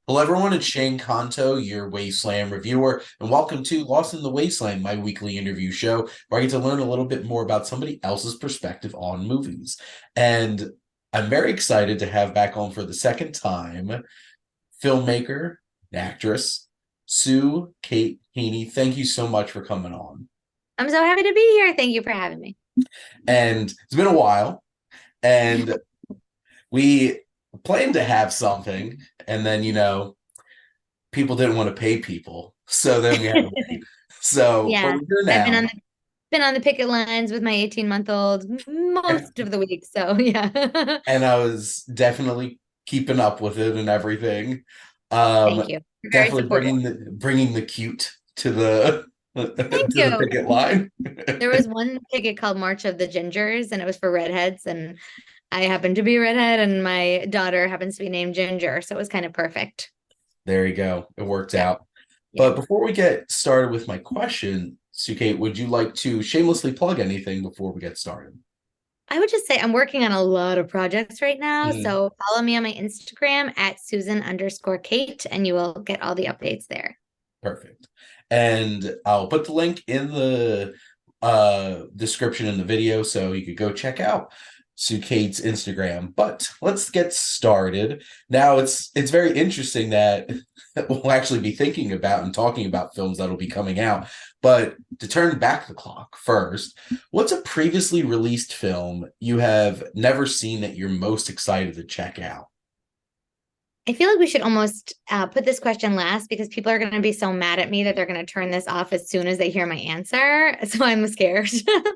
Hello, everyone. It's Shane Kanto, your Wasteland Reviewer, and welcome to Lost in the Wasteland, my weekly interview show where I get to learn a little bit more about somebody else's perspective on movies. And I'm very excited to have back on for the second time filmmaker and actress Sue Kate Heaney. Thank you so much for coming on. I'm so happy to be here. Thank you for having me. And it's been a while, and we planned to have something, and then, people didn't want to pay people. So then we had to wait. So, but Yeah, we're here I've now. been on the picket lines with my 18-month-old most of the week. So yeah. And I was definitely keeping up with it and everything. Thank you. You're very Definitely supportive. bringing the cute to the Thank to the you. picket line. There was one ticket called March of the Gingers, and it was for redheads. And I happen to be a redhead, and my daughter happens to be named Ginger. So it was kind of perfect. There you go. It worked Yeah. out. Yeah. But before we get started with my question, Sukate, would you like to shamelessly plug anything before we get started? I would just say I'm working on a lot of projects right now. Mhm. So follow me on my Instagram at Susan_Kate, and you will get all the updates there. Perfect. And I'll put the link in the description in the video so you could go check out Sue Kate's Instagram. But let's get started. Now it's very interesting that we'll actually be thinking about and talking about films that'll be coming out. But to turn back the clock first, what's a previously released film you have never seen that you're most excited to check out? I feel like we should almost put this question last because people are going to be so mad at me that they're going to turn this off as soon as they hear my answer. So I'm scared,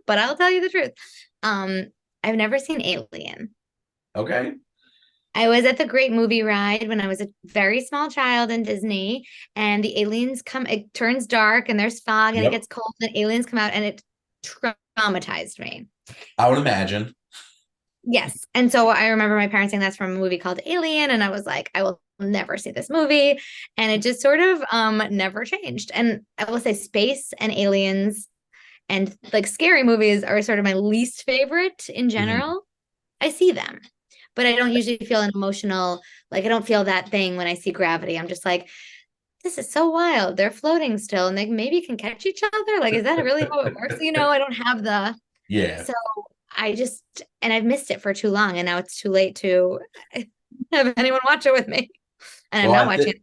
but I'll tell you the truth. Um, I've never seen Alien. Okay. I was at the Great Movie Ride when I was a very small child in Disney, and the aliens come, it turns dark and there's fog and it Yep. gets cold, and aliens come out and it traumatized me. I would imagine. Yes. And so I remember my parents saying that's from a movie called Alien. And I was like, I will never see this movie. And it just sort of never changed. And I will say space and aliens and like scary movies are sort of my least favorite in Mhm. general. I see them, but I don't usually feel an emotional, like I don't feel that thing when I see Gravity. I'm just like, this is so wild. They're floating still and they maybe can catch each other. Like, is that really how it works? I don't have the Yeah. so I just, and I've missed it for too long, and now it's too late to have anyone watch it with me. And I'm Well, not watching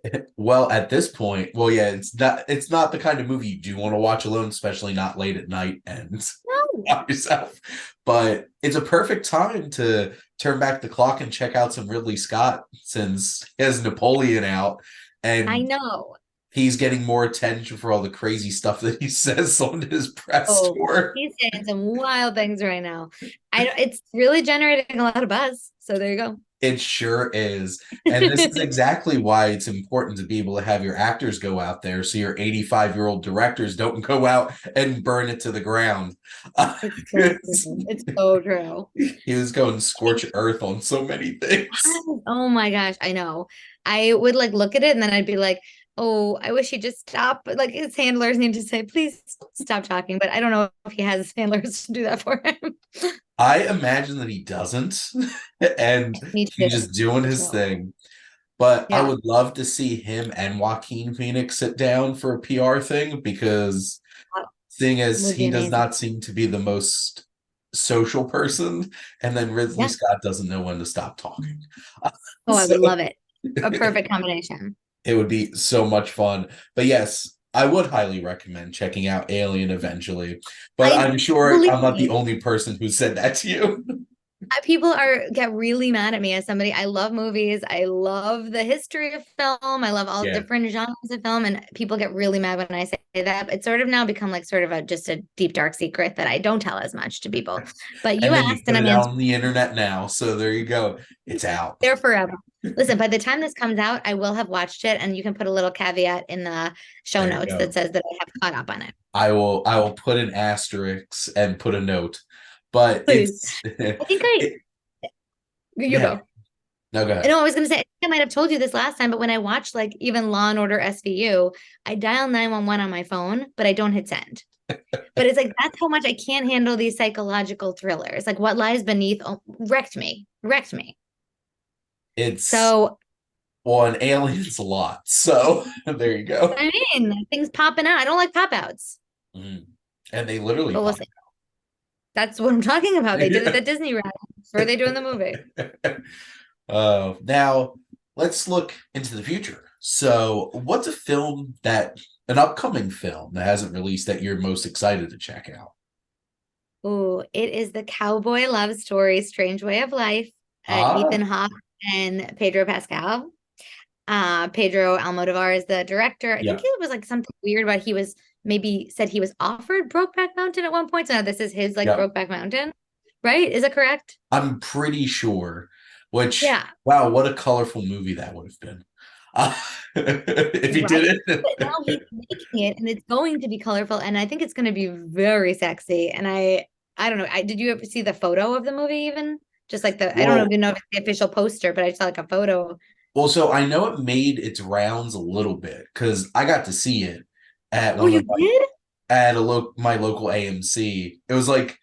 it. at this point, well, yeah, it's not the kind of movie you do want to watch alone, especially not late at night and No, by yourself. But it's a perfect time to turn back the clock and check out some Ridley Scott since he has Napoleon out I and know. he's getting more attention for all the crazy stuff that he says on his press Oh, tour. he's saying some wild things right now. It's really generating a lot of buzz. So there you It sure is. And this is go. exactly why it's important to be able to have your actors go out there so your 85-year-old directors don't go out and burn it to the ground. It's so true. It's so true. He was going scorch earth on so many things. Oh my gosh, I know. I would like look at it and then I'd be like, oh, I wish he'd just stop. Like his handlers need to say, please stop talking. But I don't know if he has handlers to do that for him. I imagine that he doesn't, and Me he's too. just doing Me his too. thing. But I Yeah. would love to see him and Joaquin Phoenix sit down for a PR thing because That seeing as would be he does amazing. not seem to be the most social person, and then Ridley Yeah. Scott doesn't know when to stop talking. Oh, I So would love it. A perfect combination. it would be so much fun. But yes, I would highly recommend checking out Alien eventually. But I I'm sure believe I'm not the me. only person who said that to you. People are get really mad at me as somebody. I love movies. I love the history of film. I love all Yeah. different genres of film, and people get really mad when I say that. It's sort of now become like sort of a just a deep dark secret that I don't tell as much to people. But you And then you asked, put and it I'm out answering on the internet now. So there you go. It's out. there forever. Listen, by the time this comes out, I will have watched it, and you can put a little caveat in the show There you notes that go. says that I have caught up on it. I will put an asterisk and put a note. But Please. it's I think I it, you yeah. go. No, go I ahead. know I was gonna say, I think I might have told you this last time, but when I watch like even Law and Order SVU, I dial 911 on my phone, but I don't hit send. But it's like that's how much I can't handle these psychological thrillers. Like What Lies Beneath wrecked me. Wrecked me. It's So Well, an alien's a lot. So there you go. I mean, things popping out. I don't like pop outs, Mhm. And they literally but we'll pop. see. That's what I'm talking about. They did it at Disney Ride. Where are they doing the movie? Now let's look into the future. So, what's a film that an upcoming film that hasn't released that you're most excited to check out? Oh, it is the cowboy love story, Strange Way of Life, Ethan Ah, Hawke and Pedro Pascal. Pedro Almodovar is the director. I think yeah. it was like something weird about he was maybe said he was offered Brokeback Mountain at one point. So now this is his like Yeah. Brokeback Mountain, right? Is that correct? I'm pretty sure. Which, Yeah, wow, what a colorful movie that would have been. Uh, if he right. did it. But now he's making it, and it's going to be colorful, and I think it's going to be very sexy. And I don't know. Did you ever see the photo of the movie? Even just like the I don't Well, even know if it's the official poster, but I saw like a photo. well, so I know it made its rounds a little bit because I got to see it at Oh, one you of did? my local AMC. It was like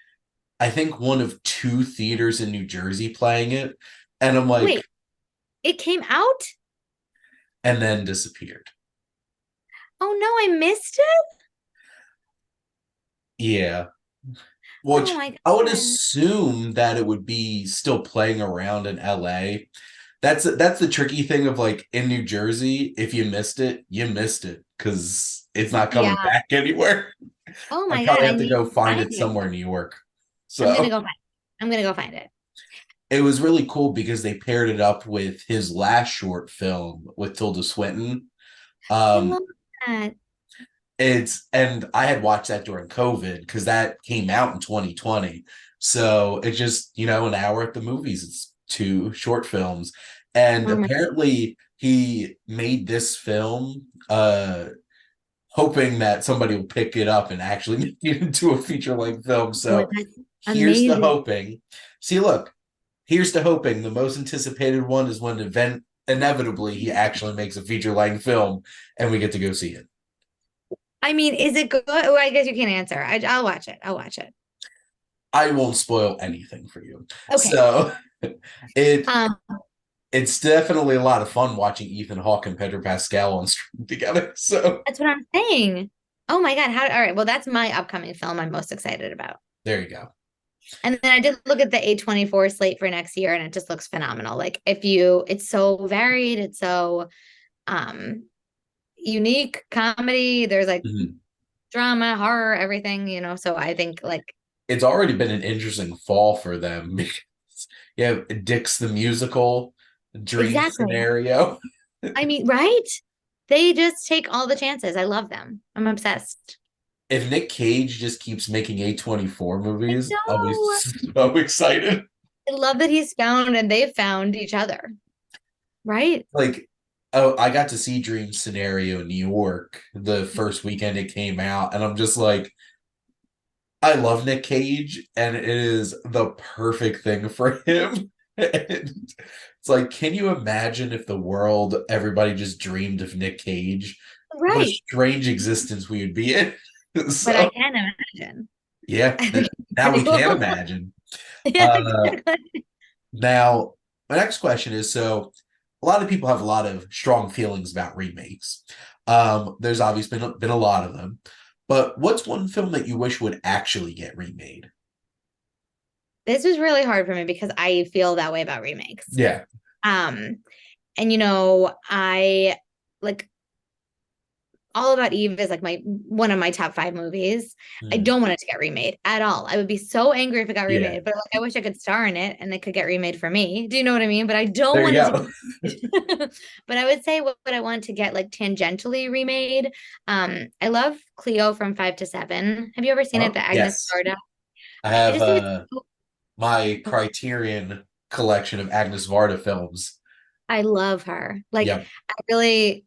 I think one of two theaters in New Jersey playing it, and I'm like, Wait, it came out? and then disappeared. Oh no, I missed it. Yeah, Oh which my I would God. assume that it would be still playing around in LA. That's the tricky thing of like in New Jersey, if you missed it, you missed it because it's not coming Yeah. back anywhere. Oh I my God. probably I have to need go to find find it it. somewhere in New York. I'm gonna So go find it. I'm gonna go find it. it was really cool because they paired it up with his last short film with Tilda Swinton. I Um, love that. it's and I had watched that during COVID because that came out in 2020. So it's just, an hour at the movies. It's two short films. And Oh my apparently he made this film hoping that somebody will pick it up and actually make it into a feature-length film. God, So that's here's the amazing. hoping. See, look, here's the hoping. The most anticipated one is when inevitably he actually makes a feature-length film and we get to go see it. I mean, is it good? Oh, I guess you can't answer. I'll watch it. I'll watch it. I won't spoil anything for you. Okay. So it Um, it's definitely a lot of fun watching Ethan Hawke and Pedro Pascal on screen together. So that's what I'm saying. Oh my God. All right. Well, that's my upcoming film I'm most excited about. there you go. And then I did look at the A24 slate for next year and it just looks phenomenal. Like it's so varied, it's so um unique comedy. There's like Mhm. drama, horror, everything, So I think like It's already been an interesting fall for them because you have Dick's the musical, Dream exactly. Scenario. I mean, right? They just take all the chances. I love them. I'm obsessed. If Nick Cage just keeps making A24 I movies, I'll be know. so excited. I love that he's found and they've found each other. Right? Like, oh, I got to see Dream Scenario in New York the first weekend it came out, and I'm just like, I love Nick Cage, and it is the perfect thing for him. And it's like, can you imagine if the world, everybody just dreamed of Nick Cage? What a Right. strange existence we would be in. But I So, can imagine. yeah, I think it's now pretty we can cool. imagine. Yeah, Uh, exactly. Now, my next question is so a lot of people have a lot of strong feelings about remakes. There's obviously been a lot of them, but what's one film that you wish would actually get remade? This was really hard for me because I feel that way about remakes. Yeah. Um, and I like All About Eve is like my one of my top five movies. I Hmm. don't want it to get remade at all. I would be so angry if it got Yeah. remade, but like I wish I could star in it and it could get remade for me. Do you know what I mean? But I don't There you want it to go. get but I would say what I want to get like tangentially remade. I love Cleo from 5 to 7. Have you ever seen it? Oh, The Agnes yes. Varda. I I have just think it's my Criterion collection of Agnes Varda films. I love her. Like Yep. I really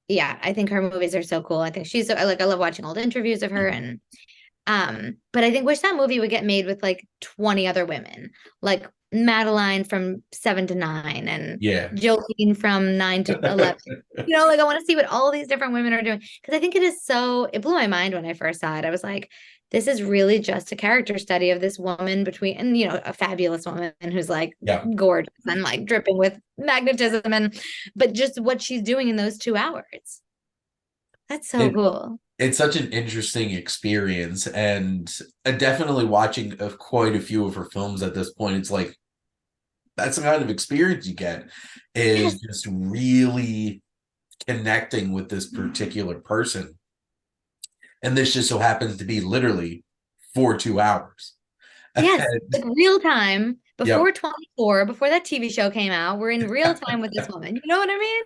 yeah, I think her movies are so cool. I think she's so like I love watching old interviews of her Mhm. and but I think wish that movie would get made with like 20 other women, like Madeline from 7 to 9 and Yeah. Jolene from 9 to 11. Like I want to see what all these different women are doing because I think it blew my mind when I first saw it. I was like, this is really just a character study of this woman between, and a fabulous woman who's like Yeah. gorgeous and like dripping with magnetism, and but just what she's doing in those 2 hours. That's so It cool. it's such an interesting experience, and definitely watching of quite a few of her films at this point, it's like that's the kind of experience you get is Yes. just really connecting with this particular person. And this just so happens to be literally for 2 hours. Yes. Like real time Yep. before 24, before that TV show came out. We're in real time with this woman. You know what I mean?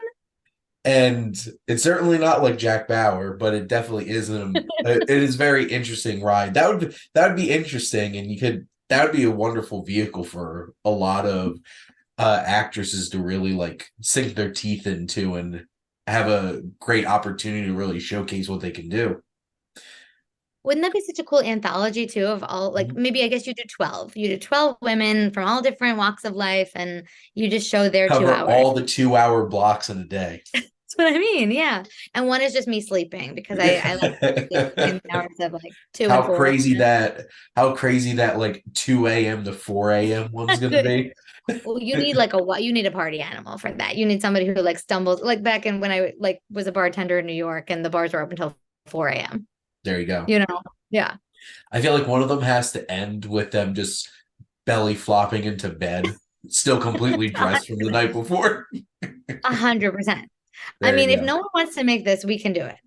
And it's certainly not like Jack Bauer, but it definitely is it is very interesting ride. That would be interesting, and that would be a wonderful vehicle for a lot of actresses to really like sink their teeth into and have a great opportunity to really showcase what they can do. Wouldn't that be such a cool anthology too of all, like Mhm. maybe I guess you do 12. You do 12 women from all different walks of life and you just show their two Cover hours. all the 2 hour blocks in a day. That's what I mean. Yeah. And one is just me sleeping because I like to sleep between the hours of like two and how four. crazy that how crazy that like 2 a.m. to 4 a.m. one's gonna be. Well, you need like you need a party animal for that. You need somebody who like stumbles like back in when I like was a bartender in New York and the bars were open until 4 a.m. There you go. You know? Yeah. I feel like one of them has to end with them just belly flopping into bed, still completely dressed from the night before. 100%. I There mean, you if go. no one wants to make this, we can do it.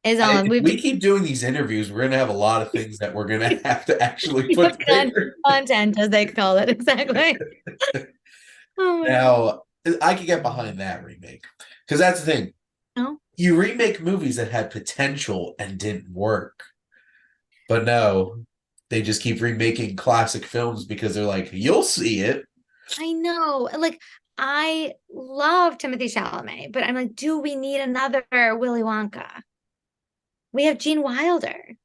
Is all If we've we keep doing these interviews, we're gonna have a lot of things that we're gonna have to actually we put have together. content, as they call it. Exactly. Oh my God. Now, I could get behind that remake because that's the thing. No, You remake movies that had potential and didn't work, but no, they just keep remaking classic films because they're like, you'll see it. I know. Like, I love Timothy Chalamet, but I'm like, do we need another Willy Wonka? We have Gene Wilder.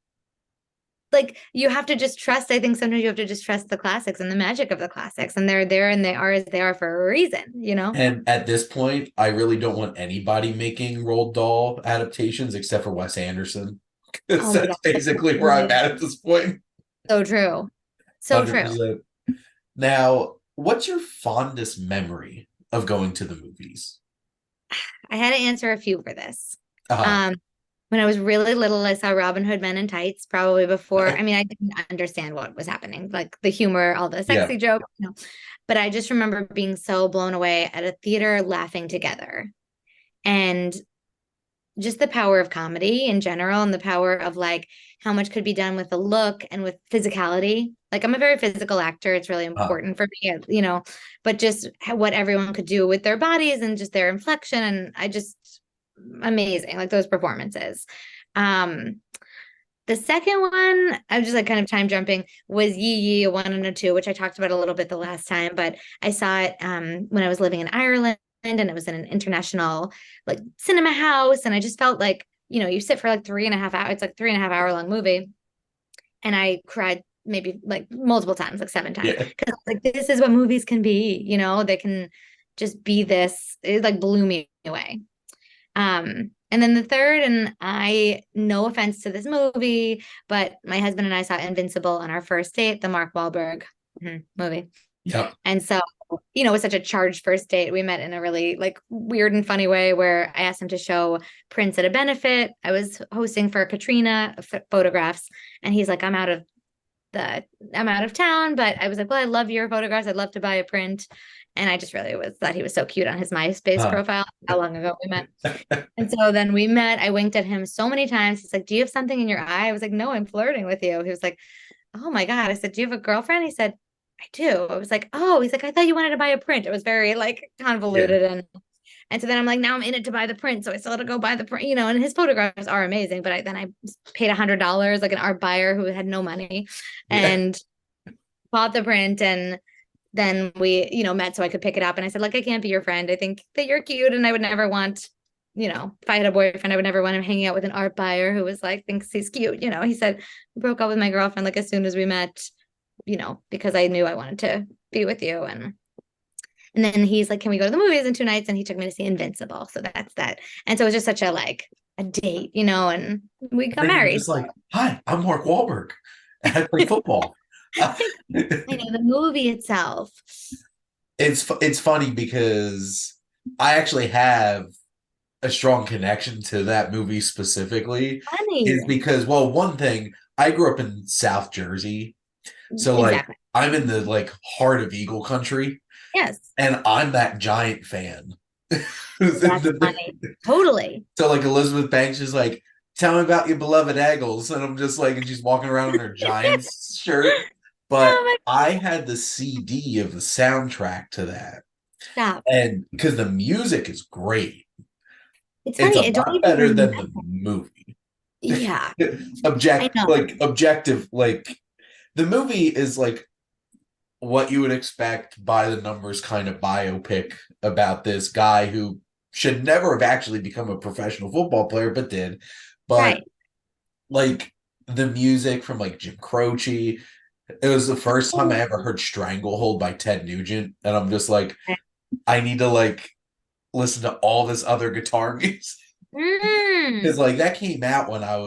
Like, you have to just trust. I think sometimes you have to just trust the classics and the magic of the classics, and they're there and they are as they are for a reason, you know? And at this point, I really don't want anybody making Roald Dahl adaptations except for Wes Anderson. Because Oh my that's God. basically where I'm at this point. So true. So true. 100%. Now, what's your fondest memory of going to the movies? I had to answer a few for this. Uh-huh. Um, when I was really little, I saw Robin Hood Men in Tights probably before. I mean, I didn't understand what was happening, like the humor, all the Yeah. sexy jokes, but I just remember being so blown away at a theater laughing together. And just the power of comedy in general and the power of like how much could be done with the look and with physicality. Like I'm a very physical actor. It's really Uh, important for me, but just what everyone could do with their bodies and just their inflection. And I just amazing, like those performances. Um, the second one, I was just like kind of time jumping, was Yi Yi, a one and a two, which I talked about a little bit the last time, but I saw it when I was living in Ireland and it was in an international like cinema house. And I just felt like, you sit for like 3.5 hours, it's like 3.5 hour long movie. And I cried maybe like multiple times, like 7 times. yeah. Cause like this is what movies can be, they can just be this. It like blew me away. And then the third, and no offense to this movie, but my husband and I saw Invincible on our first date, the Mark Wahlberg movie. Yep. And so, it was such a charged first date. We met in a really like weird and funny way where I asked him to show prints at a benefit. I was hosting for Katrina photographs, and he's like, I'm out of town, but I was like, well, I love your photographs. I'd love to buy a print. And I just really thought he was so cute on his MySpace Uh, profile. How long ago we met. And so then we met. I winked at him so many times. He's like, do you have something in your eye? I was like, no, I'm flirting with you. He was like, oh my God. I said, do you have a girlfriend? He said, I do. I was like, oh, he's like, I thought you wanted to buy a print. It was very like yeah. convoluted. And so then I'm like, now I'm in it to buy the print. So I still had to go buy the print, and his photographs are amazing. But I paid $100, like an art buyer who had no money, Yeah. and bought the print. And then we, met so I could pick it up. And I said, like, I can't be your friend. I think that you're cute. And I would never want, if I had a boyfriend, I would never want him hanging out with an art buyer who was like, thinks he's cute. He said, we broke up with my girlfriend like as soon as we met, because I knew I wanted to be with you. And then he's like, can we go to the movies in 2 nights? And he took me to see Invincible. So that's that. And so it was just such a like a date, you know, and we got Then you're married. just like, "Hi, I'm Mark Wahlberg. I play football." I know the movie itself. It's funny because I actually have a strong connection to that movie specifically is Funny. because, well, one thing, I grew up in South Jersey, so like Exactly. I'm in the like heart of Eagle country, Yes. and I'm that Giant fan. Who's in That's the funny. Totally. So like Elizabeth Banks is like, "Tell me about your beloved Eagles," and I'm just like, and she's walking around in her Giants shirt. Oh But my I had the CD of the soundtrack to that, stop. and because the music is great, It's it's a funny. I don't lot even better remember. than the movie. Yeah, I Object know. like objective like the movie is like what you would expect by the numbers kind of biopic about this guy who should never have actually become a professional football player but did. But Right. like the music from like Jim Croce, it was the first time I ever heard Stranglehold by Ted Nugent, and I'm just like, I need to like listen to all this other guitar music. Because Mm, like that came out when I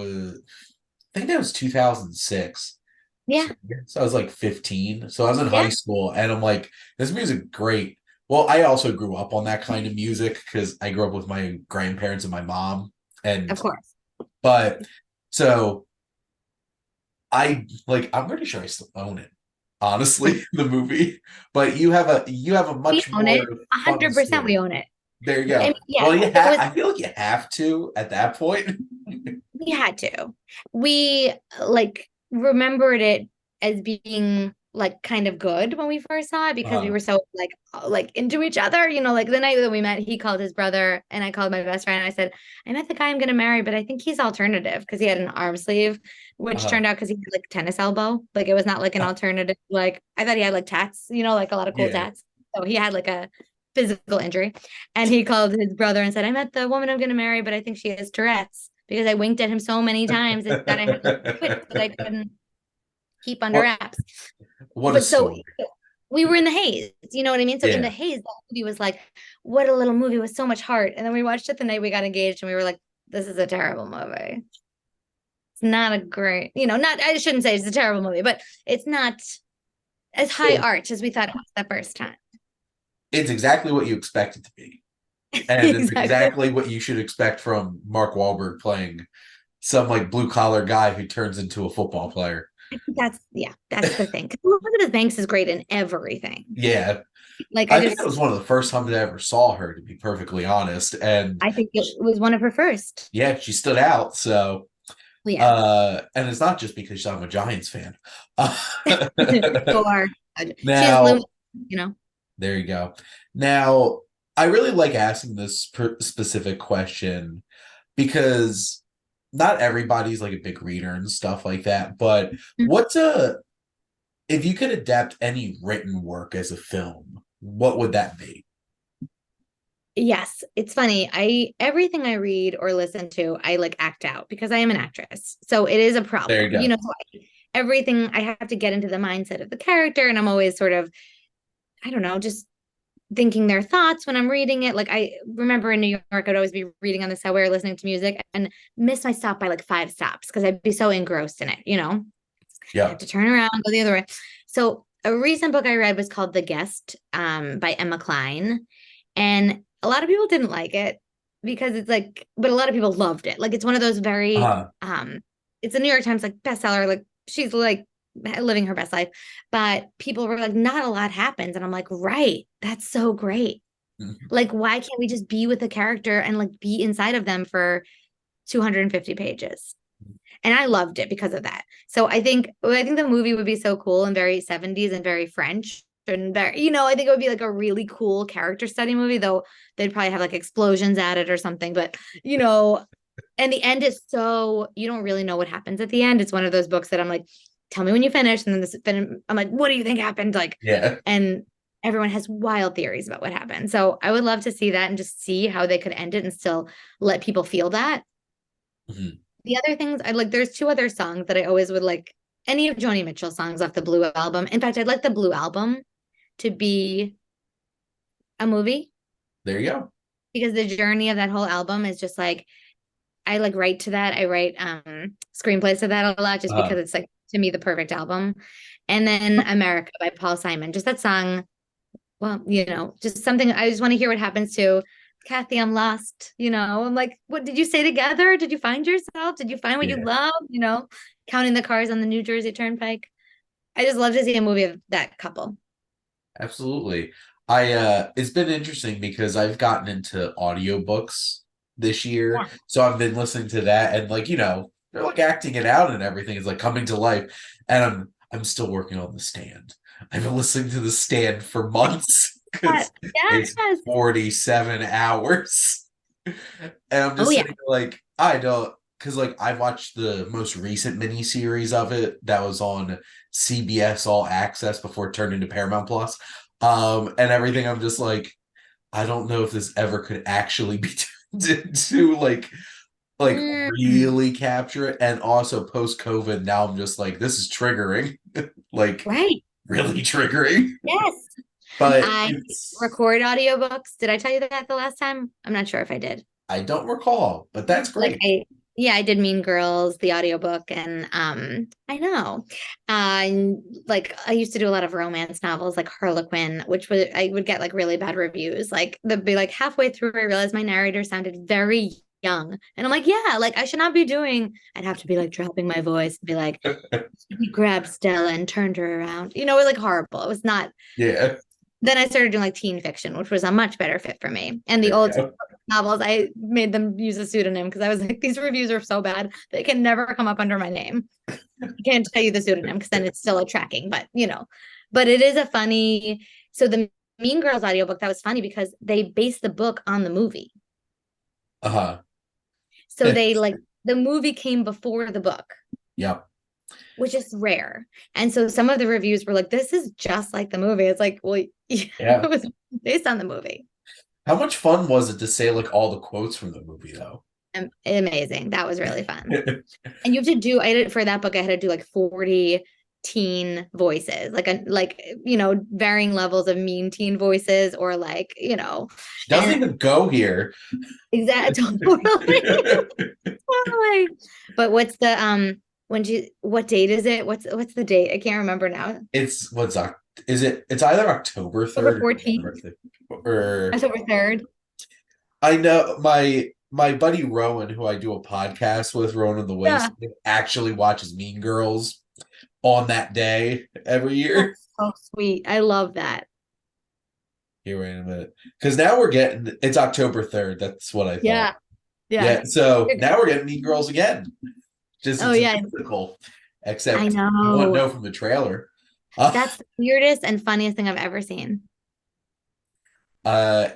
think that was 2006. yeah. So I was like 15. So I was in high Yeah. school and I'm like, this music great. Well, I also grew up on that kind of music because I grew up with my grandparents and my mom. Of And course. but so I'm pretty sure I still own it, honestly, the movie. But you have a We much own more it. fun 100% we story. own it. There you I mean, go. yeah, Well, it was, I feel like you have to at that point. we had to. We like remembered it as being like kind of good when we first saw it because we Uh, were so like into each other, you know, like the night that we met, he called his brother and I called my best friend and I said, I met the guy I'm gonna marry, but I think he's alternative because he had an arm sleeve, which uh, turned out because he had like tennis elbow. Like it was not like an alternative, like I thought he had like tats, you know, like a lot of cool yeah. tats. So he had like a physical injury. And he called his brother and said, I met the woman I'm gonna marry, but I think she has Tourette's because I winked at him so many times that I had like twitch that I couldn't keep under what wraps. what a But so story. we were in the haze, you know what I mean? So in the Yeah. haze, that movie was like, what a little movie with so much heart. And then we watched it the night we got engaged and we were like, this is a terrible movie. It's not a great, you know, not, I shouldn't say it's a terrible movie, but it's not as high It, art as we thought it was the first time. it's exactly what you expect it to be. And it's Exactly. exactly what you should expect from Mark Wahlberg playing some like blue collar guy who turns into a football player. That's, yeah, that's the thing. 'Cause Elizabeth Banks is great in everything. Yeah. Like, I I think that just, was one of the first times I ever saw her, to be perfectly honest. And I think it was one of her first. yeah, she stood out. So Yeah. and it's not just because I'm a Giants fan. Sure. She has blue, Now, you know. there you go. Now, I really like asking this specific question because not everybody's like a big reader and stuff like that. But what's a if you could adapt any written work as a film, what would that be? Yes, it's funny. I everything I read or listen to, I like act out because I am an actress. So it is a There you problem. You go. know, so everything I have to get into the mindset of the character and I'm always sort of, I don't know, just thinking their thoughts when I'm reading it. Like I remember in New York, I'd always be reading on the subway or listening to music and miss my stop by like 5 stops because I'd be so engrossed in it, you know. I Yeah. have to turn around, go the other way. So a recent book I read was called The Guest by Emma Klein. And a lot of people didn't like it because it's like, but a lot of people loved it. Like it's one of those very it's a New York Times like bestseller. Like she's like living her best life. But people were like, not a lot happens. And I'm like, right, that's so great. Like, why can't we just be with a character and like be inside of them for 250 pages? And I loved it because of that. So I think the movie would be so cool and very 70s and very French and very, you know, I think it would be like a really cool character study movie, though they'd probably have like explosions at it or something. But you know, and the end is so you don't really know what happens at the end. It's one of those books that I'm like, tell me when you finish, and then I'm like, what do you think happened? Like, Yeah. and everyone has wild theories about what happened. So I would love to see that and just see how they could end it and still let people feel that. Mhm. The other things I like, there's two other songs that I always would like any of Joni Mitchell songs off the Blue album. In fact, I'd like the Blue album to be a movie There you go. because the journey of that whole album is just like I like write to that. I write screenplays to that a lot just Uh, because it's like to me the perfect album. And then America by Paul Simon. Just that song, well, just something I just want to hear what happens to Kathy, I'm lost. I'm like, what did you say together? Did you find yourself? Did you find what you yeah, love? Counting the cars on the New Jersey Turnpike. I just love to see a movie of that couple. absolutely. It's been interesting because I've gotten into audiobooks this year. Yeah. So I've been listening to that and like, they're like acting it out and everything is like coming to life. And I'm still working on The Stand. I've been listening to The Stand for months because it's Yes. 47 hours. And I'm Oh just yeah. sitting there like, I don't, because like I watched the most recent miniseries of it that was on CBS All Access before it turned into Paramount Plus. And everything. I'm just like, I don't know if this ever could actually be to like Mm, really capture it. And also post COVID, now I'm just like, this is triggering, like right. really triggering. Yes. But I it's record audiobooks. Did I tell you that the last time? I'm not sure if I did. I don't recall, but that's Like great. I did Mean Girls, the audiobook, and I know. And like I used to do a lot of romance novels like Harlequin, which I would get like really bad reviews. Like they'd be like halfway through, I realized my narrator sounded very young. And I'm like, yeah, like I should not be doing, I'd have to be like dropping my voice and be like, he grabbed Stella and turned her around. It was like horrible. It was not. Yeah, Then I started doing like teen fiction, which was a much better fit for me. And the there you old go. novels, I made them use a pseudonym because I was like, these reviews are so bad they can never come up under my name. I can't tell you the pseudonym because then it's still a tracking, but it is a funny. So the Mean Girls audiobook, that was funny because they based the book on the movie. Uh-huh. So they like the movie came before the book, Yep. which is rare. And so some of the reviews were like, this is just like the movie. It's like, well, it Yeah. was based on the movie. How much fun was it to say like all the quotes from the movie though? Amazing. That was really fun. And you have to do, I did for that book, I had to do like 40 teen voices, varying levels of mean teen voices or She doesn't and even go here. exactly totally. But what's the what date is it? What's the date? I can't remember now. It's is it? It's either October October 3rd or 14th, November 3rd. Or October 3rd. I know my buddy Rowan, who I do a podcast with, Rowan of the Yeah. Wasteland, actually watches Mean Girls on that day every year. That's so sweet. I love that. Here, wait a minute. Because now it's October 3rd. That's what I thought. Yeah. Yeah. Yeah, so now we're getting Mean Girls again. Just Oh it's a yeah. musical, I except you won't know. know from the trailer. Uh, That's the weirdest and funniest thing I've ever seen. uh,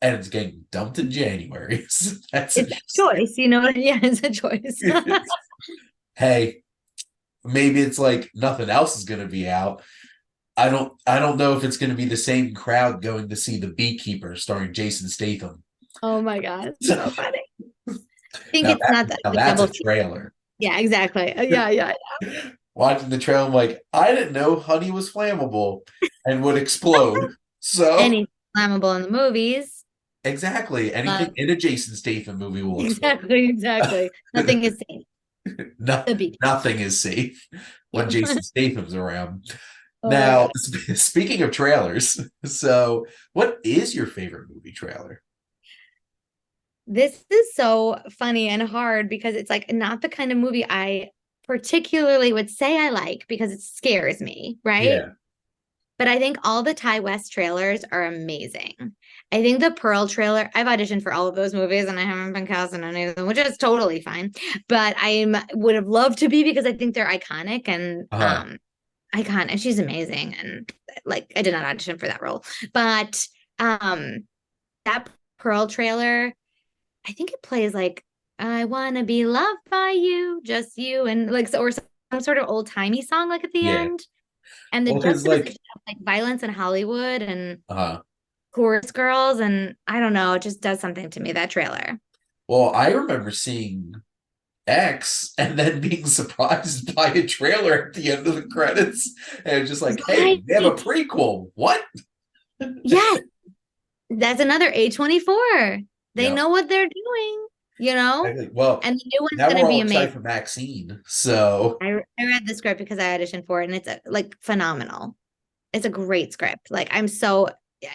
and it's getting dumped in January. So that's It's a choice, Yeah, it's a choice. hey, maybe it's like nothing else is going to be out. I don't know if it's going to be the same crowd going to see The Beekeeper starring Jason Statham. Oh my God. So funny. I think Now it's not that now like that's double. a trailer. Yeah, exactly. Yeah. Watching the trailer, I'm like, I didn't know honey was flammable and would explode. And So he's flammable in the movies. exactly, anything But in a Jason Statham movie will explode. exactly. Nothing is safe. No, The beat. nothing is safe Yeah. when Jason Statham's around. Oh my Now, God. speaking of trailers, so what is your favorite movie trailer? This is so funny and hard because it's like not the kind of movie I particularly would say I like because it scares me, right? Yeah. But I think all the Ty West trailers are amazing. I think the Pearl trailer, I've auditioned for all of those movies and I haven't been cast in any of them, which is totally fine. But I would have loved to be because I think they're iconic and Uh-huh. iconic. And she's amazing. And like I did not audition for that role. But that Pearl trailer, I think it plays like I wanna be loved by you, just you, and like or some sort of old timey song like at the Yeah. end. And the Well, because juxtaposition of like violence in Hollywood and uh chorus girls, and I don't know, it just does something to me, that trailer. well, I remember seeing X and then being surprised by a trailer at the end of the credits. And it's just like, hey, Right. they have a prequel. What? Yes, that's another A24. They Yep. know what they're doing. you know? Well, And the new one's now going we're to be all excited amazing. for Maxine. So I read the script because I auditioned for it, and it's like phenomenal. It's a great script. Like I'm so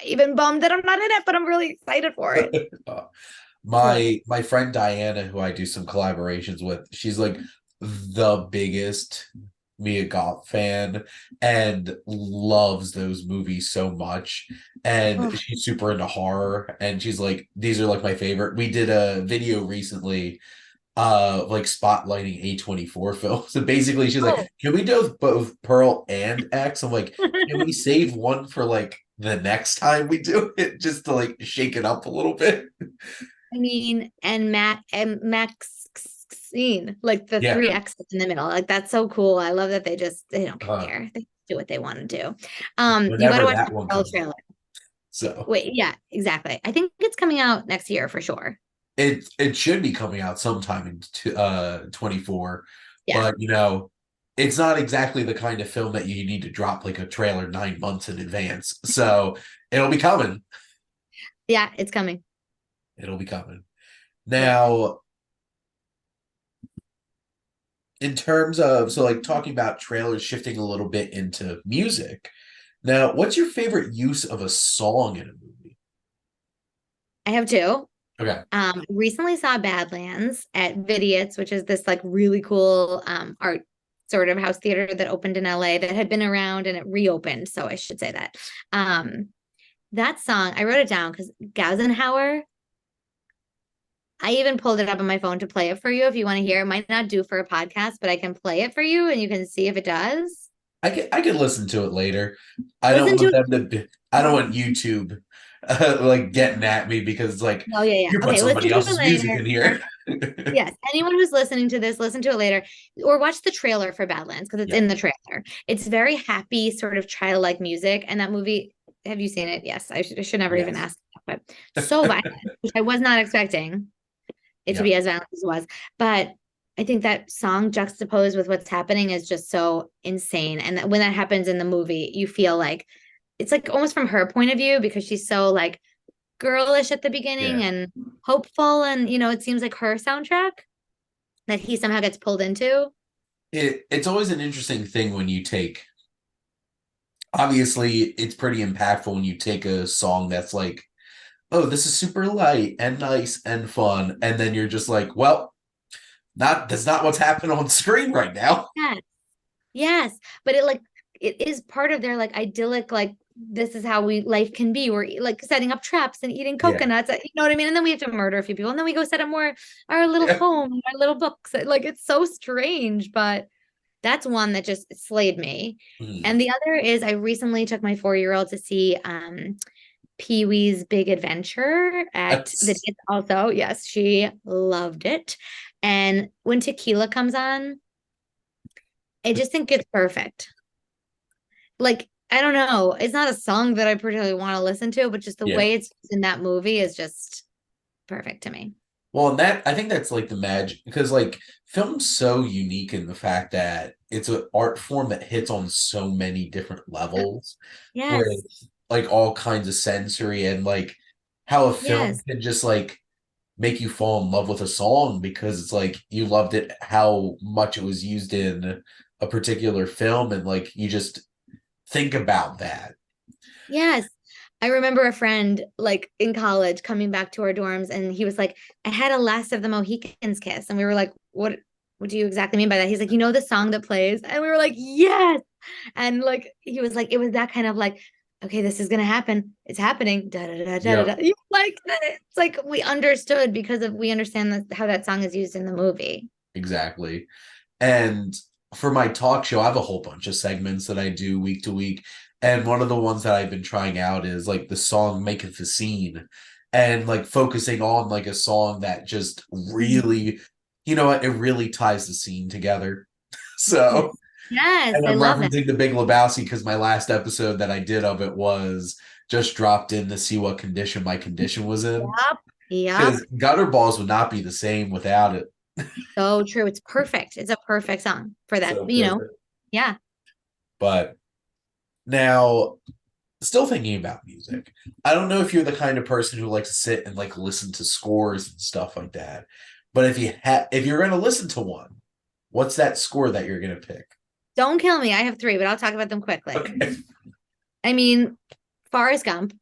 even bummed that I'm not in it, but I'm really excited for it. uh, Love it. my friend Diana, who I do some collaborations with, she's like the biggest Mia Goth fan and loves those movies so much. And Oh, she's super into horror. And she's like, these are like my favorite. We did a video recently like spotlighting A24 films. So basically she's like, oh. can we do both Pearl and X? I'm like, can we save one for like the next time we do it just to like shake it up a little bit? I mean, and Maxine, like the Yeah. three X's in the middle. Like that's so cool. I love that they don't Uh, care. They do what they want to do. You got to whenever watch that the one Pearl comes trailer. out. So Wait, yeah, exactly. I think it's coming out next year for sure. it should be coming out sometime in 24, Yeah, but it's not exactly the kind of film that you need to drop like a trailer 9 months in advance. So it'll be coming. yeah, it's coming. It'll be coming. Yeah. Now, in terms of so like talking about trailers shifting a little bit into music. Now, what's your favorite use of a song in a movie? I have two. Okay. Recently saw Badlands at Vidiot's, which is this like really cool art sort of house theater that opened in LA that had been around and it reopened. So I should say that. That song, I wrote it down because Gausenhower, I even pulled it up on my phone to play it for you if you want to hear. It might not do for a podcast, but I can play it for you and you can see if it does. I can listen to it later. Listen to it. I don't want YouTube like getting at me because it's like Oh, yeah, yeah. you put Okay, listen somebody to it else's music later. in here. Yes, anyone who's listening to this, listen to it later or watch the trailer for Badlands because it's Yeah. in the trailer. It's very happy, sort of childlike music. And that movie, have you seen it? Yes, I should never even Yes. ask that, but so violent, which I was not expecting it to Yeah. be as violent as it was. But I think that song juxtaposed with what's happening is just so insane. And that when that happens in the movie, you feel like it's like almost from her point of view because she's so like girlish at the beginning Yeah. and hopeful. And, it seems like her soundtrack that he somehow gets pulled into. It's always an interesting thing when you take obviously it's pretty impactful when you take a song that's like, oh, this is super light and nice and fun, and then you're just like, well, that's not what's happening on screen right now. Yes. Yes. But it is part of their like idyllic, like this is how life can be. We're like setting up traps and eating Yeah. coconuts. You know what I mean? And then we have to murder a few people. And then we go set up more our little Yeah. home, our little books. Like it's so strange, but that's one that just slayed me. Mm. And the other is I recently took my 4-year-old to see Pee-wee's Big Adventure at the That's kids also. Yes, she loved it. And when Tequila comes on, I just think it's perfect. Like, I don't know. It's not a song that I particularly want to listen to, but just the yeah. way it's in that movie is just perfect to me. Well, and that I think that's like the magic because like film's so unique in the fact that it's an art form that hits on so many different levels with Yes. like all kinds of sensory and like how a film Yes. can just like make you fall in love with a song because it's like you loved it how much it was used in a particular film and like you just think about that. Yes. I remember a friend like in college coming back to our dorms and he was like, I had a Last of the Mohicans kiss. And we were like, what do you exactly mean by that? He's like, the song that plays? And we were like, yes. And like he was like, it was that kind of like, okay, this is gonna happen. It's happening. Da da da da da. Yep, Da. Like it's like we understood because of we understand how that song is used in the movie. exactly. And for my talk show, I have a whole bunch of segments that I do week to week. And one of the ones that I've been trying out is like the song Maketh the Scene and like focusing on like a song that just really, you know what, it really ties the scene together. Yes. So, Yes, and I I'm love it. referencing the Big Lebowski because my last episode that I did of it was just dropped in to see what condition my condition was in. Yep. Yep. Because Gutter Balls would not be the same without it. So true. It's perfect. It's a perfect song for that, So perfect. Yeah. But now, still thinking about music. I don't know if you're the kind of person who likes to sit and like listen to scores and stuff like that. But if you're gonna listen to one, what's that score that you're gonna pick? Don't kill me. I have three, but I'll talk about them quickly. Okay. I mean, Forrest Gump,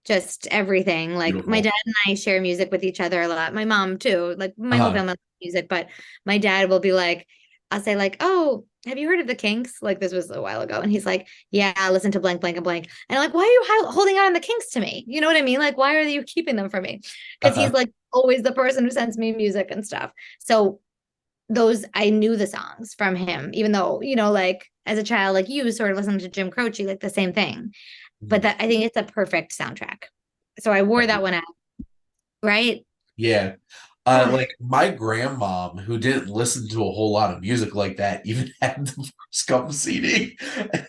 just everything. Like my Beautiful. dad and I share music with each other a lot. My mom too. Like my whole Uh-huh. family loves music, but my dad will be like, I'll say like, "Oh, have you heard of the Kinks?" Like this was a while ago, and he's like, "Yeah, I listen to blank, blank, and blank." And I'm like, "Why are you holding out on the Kinks to me? You know what I mean? Like, why are you keeping them from me?" Because he's Uh-huh. like always the person who sends me music and stuff. So those I knew the songs from him, even though like as a child, like you sort of listening to Jim Croce, like the same thing. But Mhm. that I think it's a perfect soundtrack. So I wore that one out, right? Yeah. Like my grandmom, who didn't listen to a whole lot of music like that, even had the first Gump CD.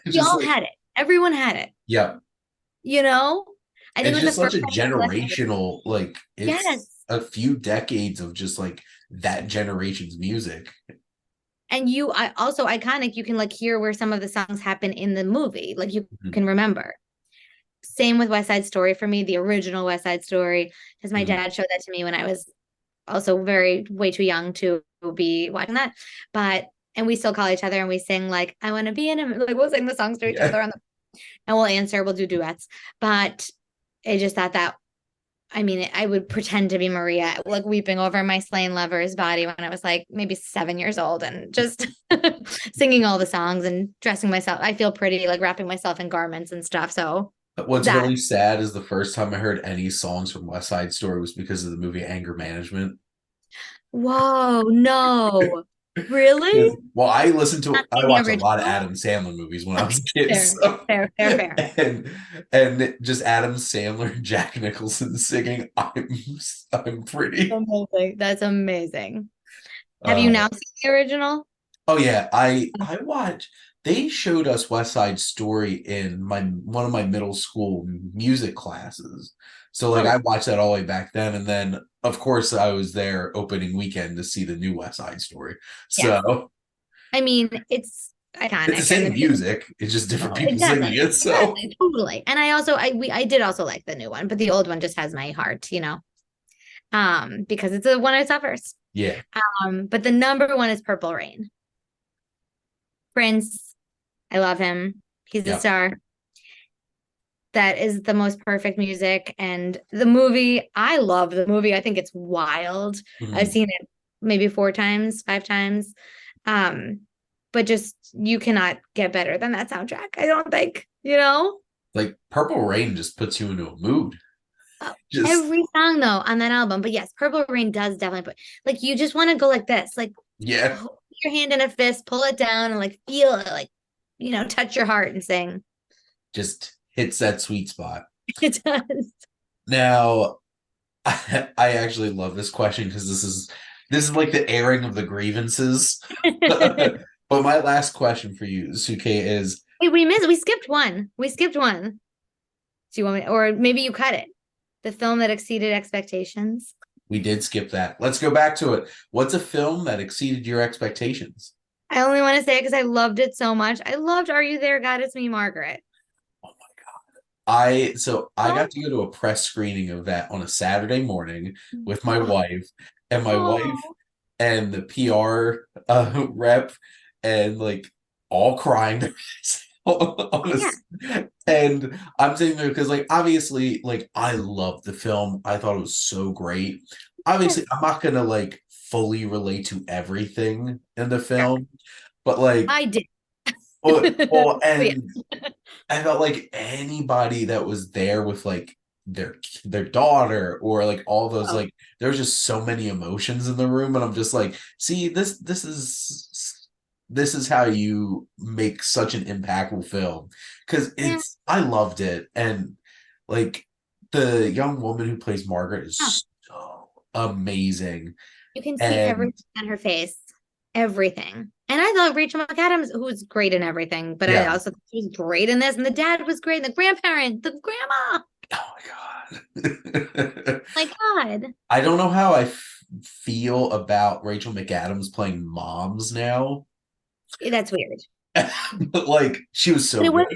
We Just all like, had it. Everyone had it. yeah, You know, I think it's it was the just such first a time I listened. generational, like, it's Yes. a few decades of just like that generation's music. And I also iconic, you can like hear where some of the songs happen in the movie. Like you Mhm. can remember. Same with West Side Story for me, the original West Side Story, because my Mhm. dad showed that to me when I was also very way too young to be watching that. But and we still call each other and we sing like I want to be in him. Like we'll sing the songs to each Yeah. other and we'll answer, we'll do duets. But I just thought that I mean, I would pretend to be Maria, like weeping over my slain lover's body when I was like maybe 7 years old and just singing all the songs and dressing myself. I feel pretty, like wrapping myself in garments and stuff. So What's that, really sad is the first time I heard any songs from West Side Story was because of the movie Anger Management. whoa, no, really? Well, Not I seen the watched a lot of original? Adam Sandler movies when I was Okay, a kid, fair, so fair, fair, fair. and and just Adam Sandler and Jack Nicholson singing I'm pretty. Amazing. That's amazing. Have you Uh, now seen the original? oh yeah, I watched. They showed us West Side Story in my one of my middle school music classes. So like Oh, I watched that all the way back then, and then of course I was there opening weekend to see the new West Side Story. yes. So I mean, it's it's the iconic. I same mean, music. It's just different people singing exactly, it. So exactly, totally. And I did also like the new one, but the old one just has my heart, because it's the one I saw first. yeah, But the number one is Purple Rain. Prince, I love him. He's a yeah. star. That is the most perfect music. And the movie, I love the movie. I think it's wild. I've Mhm. seen it maybe 4 times, 5 times. Um, but just you cannot get better than that soundtrack. I don't think. Like Purple Rain just puts you into a mood. Just Every song though on that album. But yes, Purple Rain does definitely put like you just want to go like this, like yeah, hold your hand in a fist, pull it down, and like feel it, like touch your heart and sing. just hits that sweet spot. It does. Now, I actually love this question because this is like the airing of the grievances. But my last question for you, Suke, is Hey, we skipped one. We skipped one. Do you want me, or maybe you cut it? The film that exceeded expectations. we did skip that. Let's go back to it. What's a film that exceeded your expectations? I only want to say it because I loved it so much. I loved Are You There, God? It's Me, Margaret. Oh my God. I Oh, got to go to a press screening of that on a Saturday morning with my oh, wife, and my wife oh. and the PR rep, and like all crying on Yeah, and I'm sitting there because like obviously like I loved the film. I thought it was so great. Obviously, yes, I'm not gonna like fully relate to everything in the sure. film, but like I did. well, But yeah. and I felt like anybody that was there with like their their daughter or like all those Oh, like there's just so many emotions in the room, and I'm just like, see, this is how you make such an impactful film because yeah. I loved it, and like the young woman who plays Margaret Oh, is so amazing, you can see and everything on her face, everything. And I thought Rachel McAdams, who was great in everything, but I yeah, also thought she was great in this. And the dad was great, and the grandparent, the grandma. oh my god. My God. I don't know how feel about Rachel McAdams playing moms now. That's weird. But like she was But so it good. was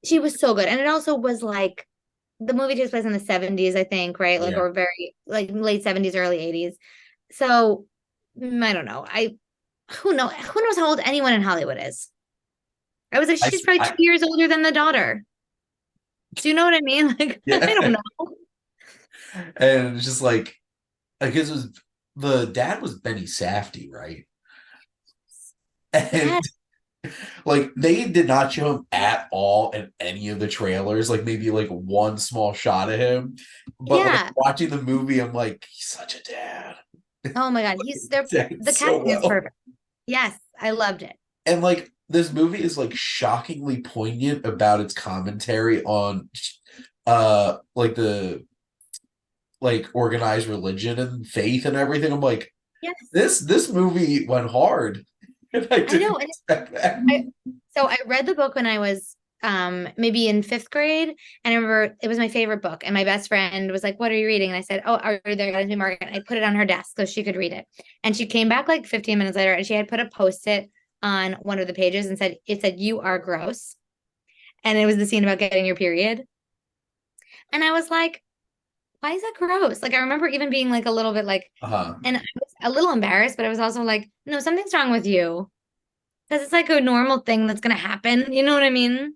she was so good. And it also was like the movie takes place in the 70s, I think, right? Like Yeah. or very like late 70s, early 80s. So I don't know. Who knows how old anyone in Hollywood is? I was like, I, she's probably I 2 years older than the daughter. Do you know what I mean? Like, I don't yeah, know. and it's just like I guess it was the dad was Benny Safdie, right? And Yeah, like they did not show him at all in any of the trailers, like maybe like one small shot of him. But like yeah. watching the movie, I'm like, he's such a dad. Oh my God, he's there. Dad The so casting is well. perfect. Yes, I loved it. And like this movie is like shockingly poignant about its commentary on like the like organized religion and faith and everything. I'm like, Yes, this movie went hard. And I I didn't know. expect that. I so I read the book when I was maybe in fifth grade, and I remember it was my favorite book. And my best friend was like, "What are you reading?" And I said, "Oh, Are You There, God Is Me, Margaret." And I put it on her desk so she could read it. And she came back like 15 minutes later, and she had put a post-it on one of the pages and said, "You are gross." And it was the scene about getting your period. And I was like, "Why is that gross?" Like I remember even being like a little bit like, Uh-huh. and I was a little embarrassed, but I was also like, "No, something's wrong with you." Because it's like a normal thing that's gonna happen. You know what I mean?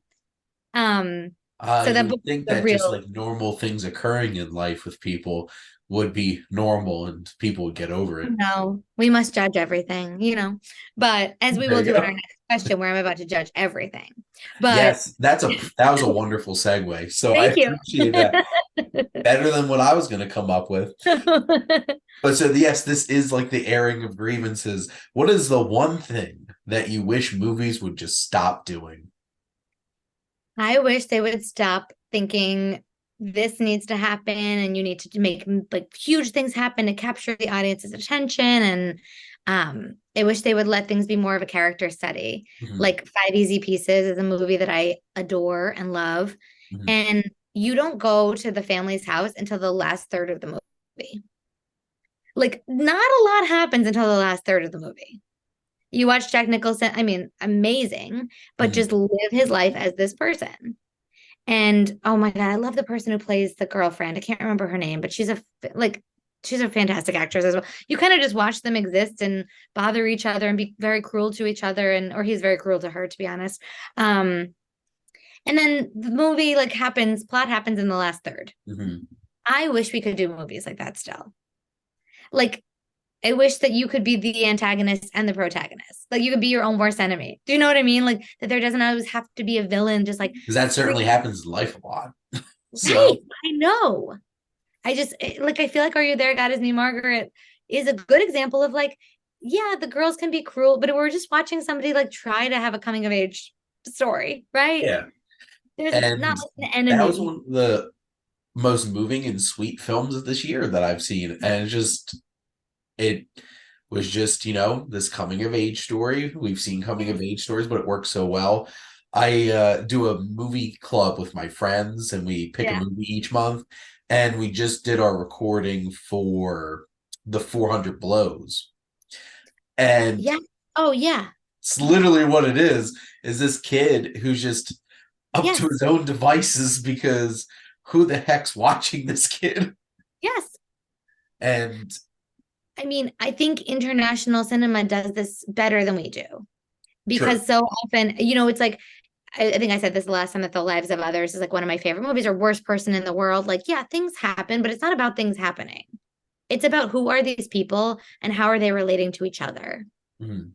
Um, so You that book would think is a that just real like normal things occurring in life with people would be normal and people would get over it. no, we must judge everything, but as we There will you do in our go. next question, where I'm about to judge everything. But Yes, that was a wonderful segue. So I thank you. appreciate that. Better than what I was going to come up with. But so yes, this is like the airing of grievances. What is the one thing that you wish movies would just stop doing? I wish they would stop thinking this needs to happen and you need to make like huge things happen to capture the audience's attention. And I wish they would let things be more of a character study. Mhm, Like Five Easy Pieces is a movie that I adore and love. mhm. And you don't go to the family's house until the last third of the movie. Like, not a lot happens until the last third of the movie. You watch Jack Nicholson, I mean, amazing, but just Mhm. live his life as this person. And oh my God, I love the person who plays the girlfriend. I can't remember her name, but like she's a fantastic actress as well. You kind of just watch them exist and bother each other and be very cruel to each other, and or he's very cruel to her, to be honest. Um, and then the movie like plot happens in the last third. Mhm. I wish we could do movies like that still. Like I wish that you could be the antagonist and the protagonist. Like you could be your own worst enemy. Do you know what I mean? Like that there doesn't always have to be a villain, just like Because that three. certainly happens in life a lot. Right. So I know. Like I feel like Are You There, God Is Me, Margaret is a good example of like, yeah, the girls can be cruel, but we're just watching somebody like try to have a coming of age story, right? yeah, There's not and like an that was enemy. one of the most moving and sweet films of this year that I've seen, and it was just this coming of age story. We've seen coming Yes. of age stories, but it works so well. I do a movie club with my friends, and we pick a Yeah. movie each month. And we just did our recording for the 400 Blows, and Yeah. Oh yeah. it's literally what it is this kid who's just up to his Yes. own devices because who the heck's watching this kid? Yes. And I mean, I think international cinema does this better than we do true. because so often, it's like I think I said this the last time that The Lives of Others is like one of my favorite movies or worst person in the world. Like, yeah, things happen, but it's not about things happening. It's about who are these people and how are they relating to each other. Mhm.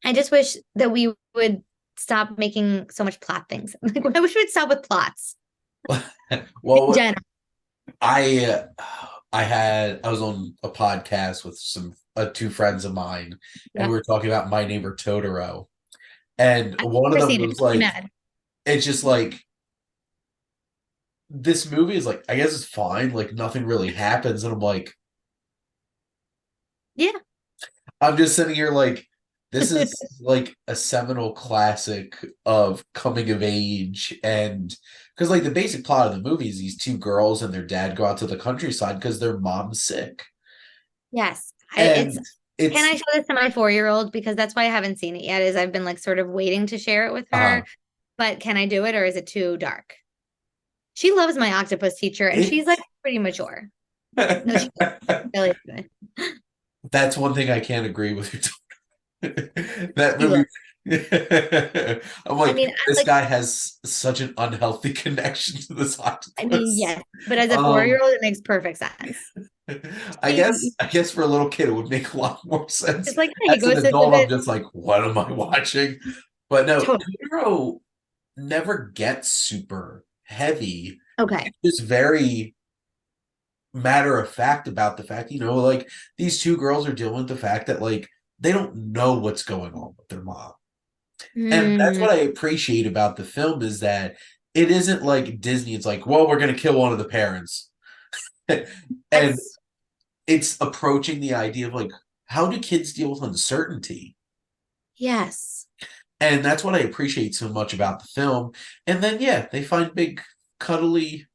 I just wish that we would stop making so much plot things. Like, I wish we'd stop with plots Well, in general. I I was on a podcast with some two friends of mine, and Yeah. we were talking about My Neighbor Totoro, and I've one of never them seen it. was Makes me like, mad. it's just like this movie is like, I guess it's fine, like nothing really happens, and Yeah. I'm just sitting here like, this is like a seminal classic of coming of age, and because like the basic plot of the movie is these two girls and their dad go out to the countryside because their mom's sick, Yes. and Can I it's show this to my 4-year-old? Because that's why I haven't seen it yet, is I've been like sort of waiting to share it with uh her. But can I do it or is it too dark? She loves my octopus teacher and she's like it's pretty mature. No, she really isn't. That's one thing I can't agree with you. That He movie. will. I'm I like, mean, this like, guy has such an unhealthy connection to this I mean, octopus. yes, but as a Um, 4-year-old, it makes perfect sense. I guess He, I guess for a little kid it would make a lot more sense. it's like, yeah, he As an goes to adult, I'm visit. just like, what am I watching? But no, Totally. Hero never gets super heavy. Okay. It's very matter of fact about the fact, like these two girls are dealing with the fact that like they don't know what's going on with their mom. And that's Mm, what I appreciate about the film is that it isn't like Disney. It's like, well, we're going to kill one of the parents. And that's it's approaching the idea of like, how do kids deal with uncertainty? yes. And that's what I appreciate so much about the film. And then, yeah, they find big, cuddly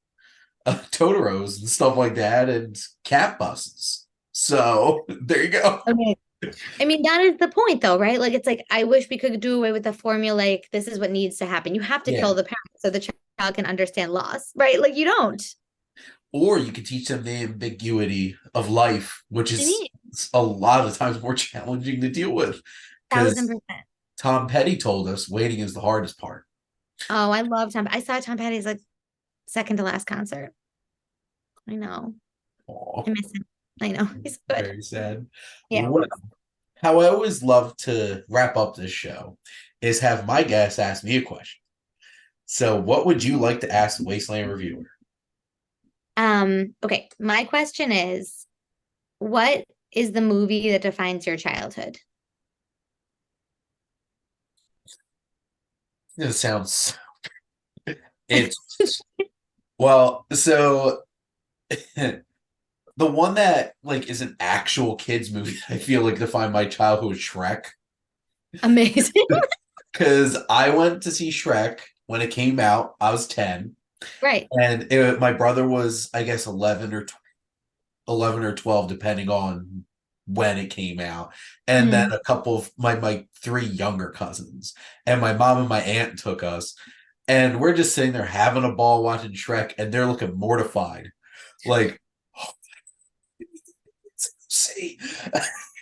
Totoros and stuff like that and cat buses. So there you go. Okay. I mean, that is the point though, right? Like it's like I wish we could do away with the formulaic, this is what needs to happen. You have to kill Yeah. the parent so the child can understand loss, right? Like you don't. Or you could teach them the ambiguity of life, which I is mean, a lot of times more challenging to deal with. thousand Because percent. Tom Petty told us waiting is the hardest part. Oh, I love Tom. I saw Tom Petty's like second to last concert. I know. I Aw, miss him. I know. He's good. very sad. Yeah. Well, how I always love to wrap up this show is have my guests ask me a question. So, what would you like to ask the Wasteland Reviewer? Okay. My question is, what is the movie that defines your childhood? It sounds it's well, so the one that like is an actual kids movie I feel like defined my childhood was Shrek. Amazing. Because I went to see Shrek when it came out. I was 10. Right. And my brother was, I guess, 11 or 12, depending on when it came out. And then Mm. a couple of my three younger cousins. And my mom and my aunt took us. And we're just sitting there having a ball watching Shrek, and they're looking mortified. Like, oh, see.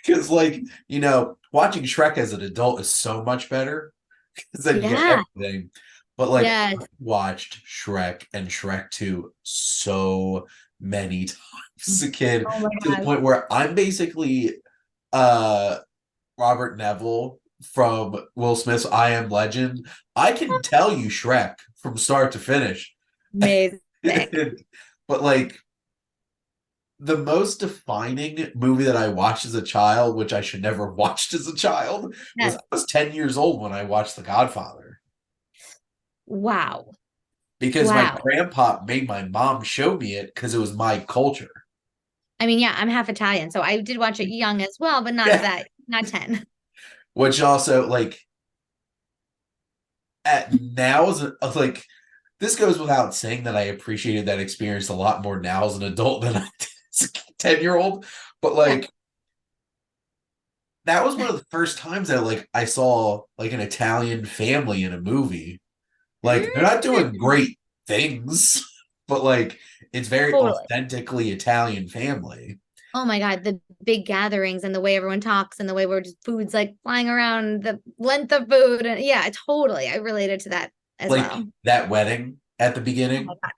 Because, like, watching Shrek as an adult is so much better because then you get Yeah. everything. But like Yes. I watched Shrek and Shrek 2 so many times as a kid Oh my to the God. point where I'm basically uh Robert Neville from Will Smith's I Am Legend. I can tell you Shrek from start to finish. Amazing. But like the most defining movie that I watched as a child, which I should never have watched as a child, was Yes. I was 10 years old when I watched The Godfather. Wow. Because my Wow. grandpa made my mom show me it because it was my culture. I mean, yeah, I'm half Italian, so I did watch it young as well, but not Yeah. that, not 10. Which also, like, at now, like, this goes without saying that I appreciated that experience a lot more now as an adult than I did as a 10-year-old. But, Yeah. like, that was one of the first times that, like, I saw, like, an Italian family in a movie. Like, they're not doing Mm, great things, but, like, it's very totally. authentically Italian family. Oh my God, the big gatherings and the way everyone talks and the way we're just food's like flying around, the length of food. And yeah, totally. I related to that as Like well. that wedding at the Oh my beginning, God.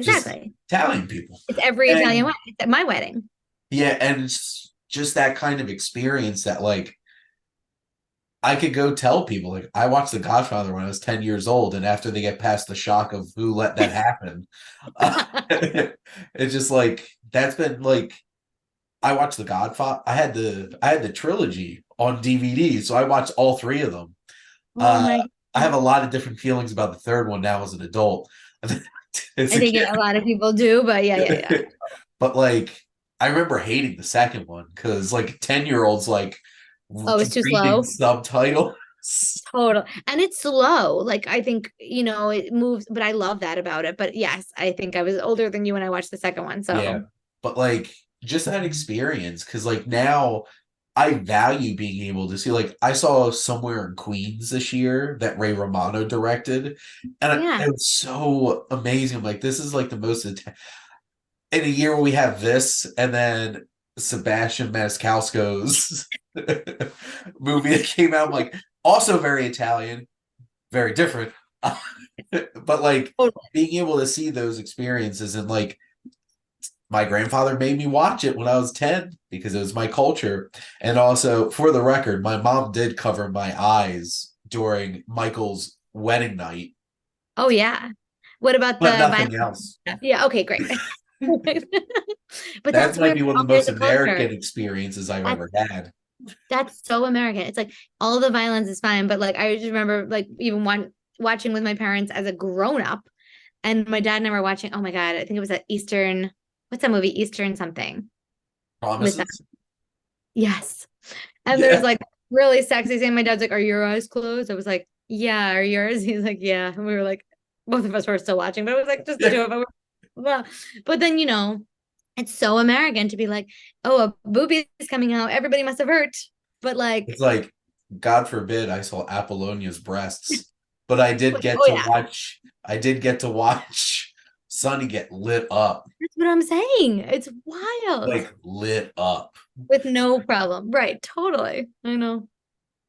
just Exactly. Italian people. It's every Italian And wedding. It's at my wedding. yeah, and it's just that kind of experience that like I could go tell people like I watched The Godfather when I was 10 years old, and after they get past the shock of who let that happen, it's just like that's been like I watched The Godfather. I had the trilogy on DVD, so I watched all three of them. Oh Uh, my I God. have a lot of different feelings about the third one now as an adult. As I a think kid, a lot of people do, but yeah, yeah, yeah. but like I remember hating the second one because like 10-year-olds like Oh, it's too reading slow. subtitles. Total. And it's slow. Like I think, it moves, but I love that about it. But yes, I think I was older than you when I watched the second one. Yeah, So but like just that experience because like now I value being able to see like I saw Somewhere in Queens this year that Ray Romano directed, and yeah. it was so amazing. I'm like, this is like the most in a year where we have this, and then Sebastian Maniscalco's movie that came out. I'm like, also very Italian, very different. But like being able to see those experiences, and like my grandfather made me watch it when I was 10 because it was my culture. And also, for the record, my mom did cover my eyes during Michael's wedding night, Oh yeah. What about but the nothing violence else. stuff? Yeah, okay, great. But That that's might where be one of the there's most a culture. American experiences I've That's ever had. that's so American. It's like all the violence is fine, but like I just remember like even one watching with my parents as a grown up, and my dad and I were watching. Oh my God, I think it was at Eastern. What's that movie? Eastern something with them. Promises? Yes. And there's Yeah. like really sexy scene. My dad's like, "Are your eyes closed?" I was like, "Yeah." Are yours? He's like, "Yeah." And we were like, both of us were still watching, but it was like just the Yeah. two of us. Well, but then it's so American to be like, "Oh, a boobie is coming out. Everybody must have hurt." But like, It's like, God forbid I saw Apollonia's breasts, but I did get oh to yeah, watch, I did get to watch Sonny get lit up, that's what I'm saying. It's wild like lit up. with no problem. Right, totally. I know.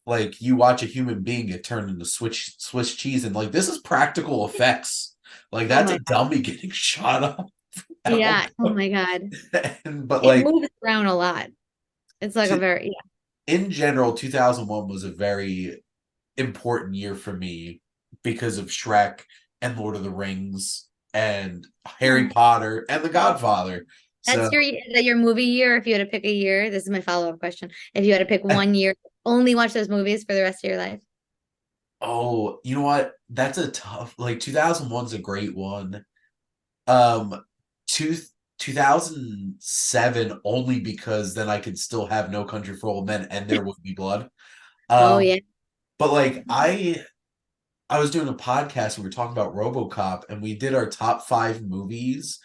Like you watch a human being get turned into Swiss cheese, and like this is practical effects. Like Oh that's my a God. dummy getting shot up at one Yeah. Oh my God. point. But It like moves around a lot. It's like a to, very, in general, 2001 was a very important year for me because of Shrek and Lord of the Rings and Harry yeah. Potter and The Godfather. So, That's your movie year. If you had to pick a year, this is my follow-up question. If you had to pick one year, only watch those movies for the rest of your life. oh, you know what? That's a tough. Like 2001's a great one. Um, two 2007 only because then I could still have No Country for Old Men and There Would Be Blood. Oh Um, yeah. but like I was doing a podcast and we were talking about RoboCop and we did our top 5 movies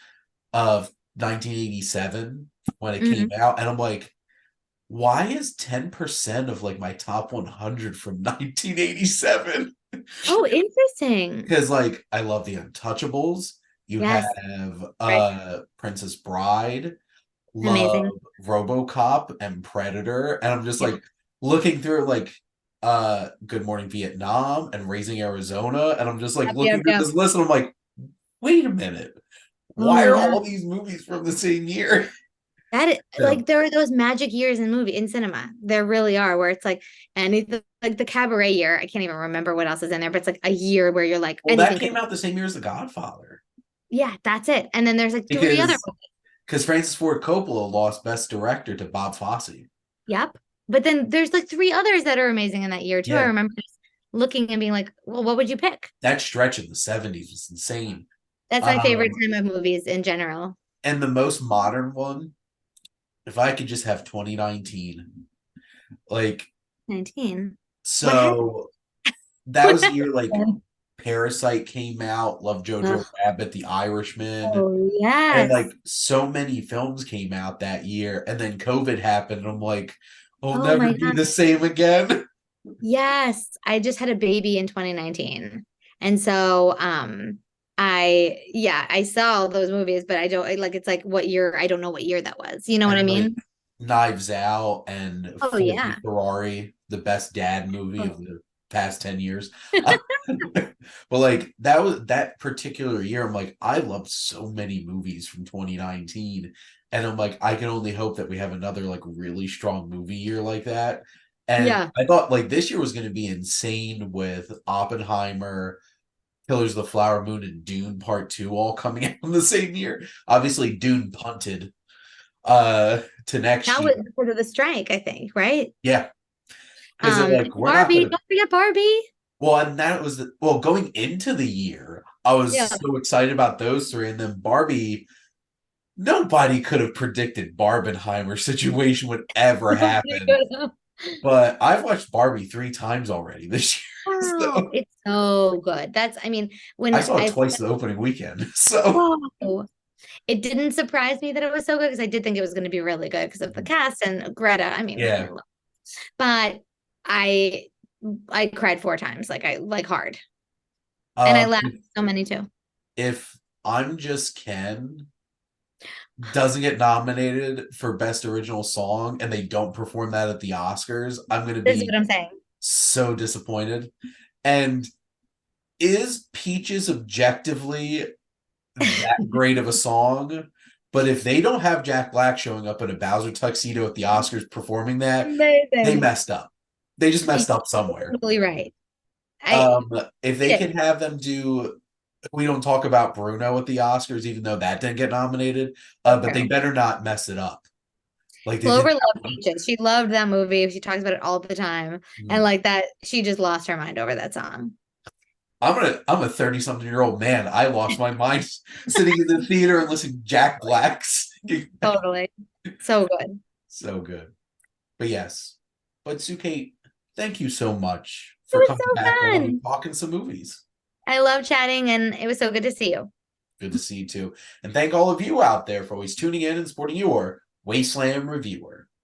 of 1987 when it came Mhm. out, and I'm like, why is 10% of like my top 100 from 1987? Oh, interesting. Because like I love The Untouchables. You Yes. have Right. Princess Bride, love Amazing. RoboCop and Predator, and I'm just Yep. like looking through like Good Morning Vietnam and Raising Arizona, and I'm just like Yep. Yep. looking through Yep. this list and I'm like, wait a minute, Oh why my are God. all these movies from the same year? Like So, there are those magic years in cinema. There really are where it's like anything like the cabaret year. I can't even remember what else is in there, but it's like a year where you're like well, that anything could. came out the same year as The Godfather Yeah, that's it. And then there's like three other. because Francis Ford Coppola lost Best Director to Bob Fosse. Yep. But then there's like three others that are amazing in that year too. I Yeah, remember just looking and being like, well, what would you pick? that stretch in the '70s was insane. That's my favorite Um, time of movies in general. and the most modern one, if I could just have 2019, like 19. What happened? so that What was the year like happened? Parasite came out, Love Jojo Ugh. Rabbit, The Irishman, Oh, and like yes. so many films came out that year, and then COVID happened, and I'm like, I'll Oh never my be God. the same again. Yes. I just had a baby in 2019. And so I saw all those movies, but like it's like what year, I don't know what year that was. You know what I And like mean? Knives Out and Oh Ford v yeah. Ferrari, the best dad movie of Oh. the past 10 years. But like that particular year, I'm like, I loved so many movies from 2019. And I'm like, I can only hope that we have another like really strong movie year like that. And Yeah. I thought like this year was going to be insane with Oppenheimer, Killers of the Flower Moon, and Dune Part 2 all coming out in the same year. Obviously, Dune punted to next That year. was because of the strike, I think, right? Yeah. Because they're like, we're not Barbie, gonna. don't forget Barbie. Well, and that was well, going into the year, I was Yeah. so excited about those three, and then Barbie. Nobody could have predicted Barbenheimer situation would ever happen. But I've watched Barbie 3 times already this year, Wow, so it's so good. That's, I mean, I when saw it I twice the opening weekend. So wow, it didn't surprise me that it was so good because I did think it was going to be really good because of the cast and Greta. I mean, yeah, but I I cried 4 times, like I like hard, and I um, laughed so many too. if I'm just Ken, doesn't get nominated for Best Original Song and they don't perform that at the Oscars, I'm going to This is be what I'm saying. so disappointed. And is Peaches objectively that great of a song? But if they don't have Jack Black showing up in a Bowser tuxedo at the Oscars performing that, they Amazing. messed up. They just You're messed up somewhere. totally right. I Um, if they did. can have them do, we don't talk about Bruno at the Oscars, even though that didn't get nominated. But they True. better not mess it up like they did Clover that loved one. Peaches. She loved that movie. She talks about it all the time. And Mm. like that, she just lost her mind over that song. I'm a 30-something-year-old man. I lost my mind sitting in the theater and listening to Jack Black's. Totally. So good. So good. But yes. But Kate, thank you so much It for was coming so back on and fun. talking some movies. I love chatting and it was so good to see you. Good to see you too. And thank all of you out there for always tuning in and supporting your Wasteland Reviewer.